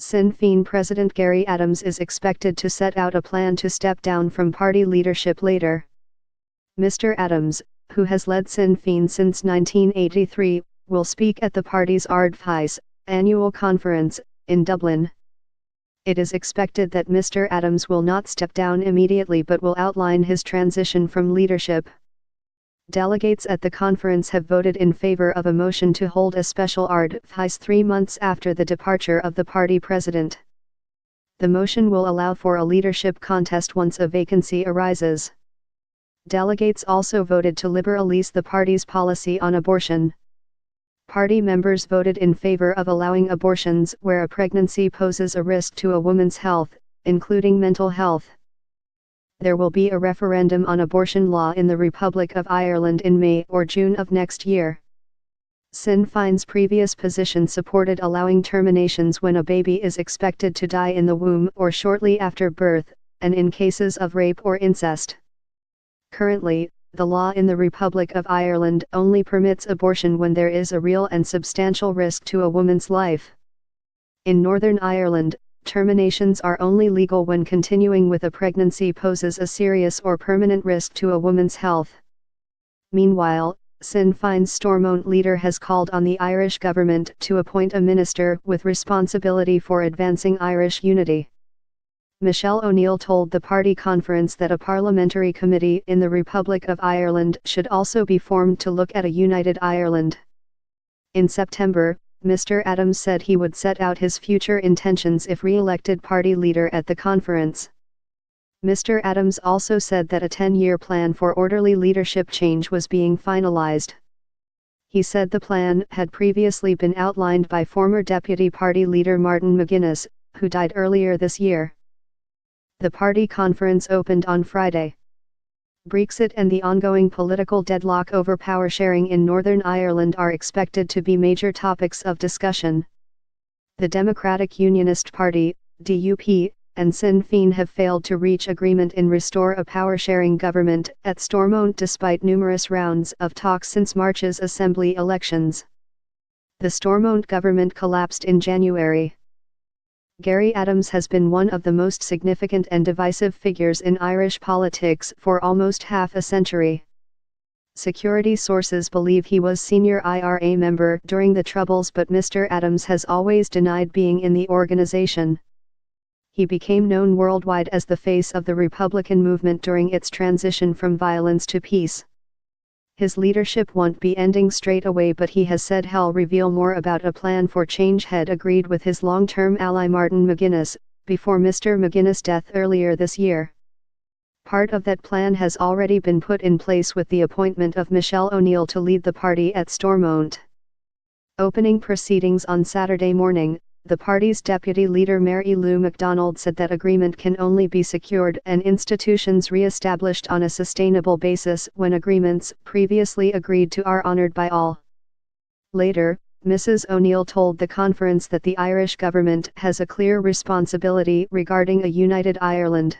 Sinn Féin President Gerry Adams is expected to set out a plan to step down from party leadership later. Mr. Adams, who has led Sinn Féin since 1983, will speak at the party's Ardfhais annual conference in Dublin. It is expected that Mr. Adams will not step down immediately but will outline his transition from leadership. Delegates at the conference have voted in favor of a motion to hold a special Ardfhais 3 months after the departure of the party president. The motion will allow for a leadership contest once a vacancy arises. Delegates also voted to liberalize the party's policy on abortion. Party members voted in favor of allowing abortions where a pregnancy poses a risk to a woman's health, including mental health. There will be a referendum on abortion law in the Republic of Ireland in May or June of next year. Sinn Féin's previous position supported allowing terminations when a baby is expected to die in the womb or shortly after birth, and in cases of rape or incest. Currently, the law in the Republic of Ireland only permits abortion when there is a real and substantial risk to a woman's life. In Northern Ireland, terminations are only legal when continuing with a pregnancy poses a serious or permanent risk to a woman's health. Meanwhile, Sinn Féin's Stormont leader has called on the Irish government to appoint a minister with responsibility for advancing Irish unity. Michelle O'Neill told the party conference that a parliamentary committee in the Republic of Ireland should also be formed to look at a united Ireland. In September, Mr. Adams said he would set out his future intentions if re-elected party leader at the conference. Mr. Adams also said that a 10-year plan for orderly leadership change was being finalized. He said the plan had previously been outlined by former Deputy Party leader Martin McGuinness, who died earlier this year. The party conference opened on Friday. Brexit and the ongoing political deadlock over power sharing in Northern Ireland are expected to be major topics of discussion. The Democratic Unionist Party, DUP, and Sinn Féin have failed to reach agreement in restore a power-sharing government at Stormont despite numerous rounds of talks since March's Assembly elections. The Stormont government collapsed in January. Gerry Adams has been one of the most significant and divisive figures in Irish politics for almost half a century. Security sources believe he was senior IRA member during the Troubles, but Mr. Adams has always denied being in the organization. He became known worldwide as the face of the Republican movement during its transition from violence to peace. His leadership won't be ending straight away, but he has said he'll reveal more about a plan for change had agreed with his long-term ally Martin McGuinness, before Mr. McGuinness' death earlier this year. Part of that plan has already been put in place with the appointment of Michelle O'Neill to lead the party at Stormont. Opening proceedings on Saturday morning, the party's deputy leader Mary Lou MacDonald said that agreement can only be secured and institutions re-established on a sustainable basis when agreements previously agreed to are honoured by all. Later, Mrs. O'Neill told the conference that the Irish government has a clear responsibility regarding a united Ireland.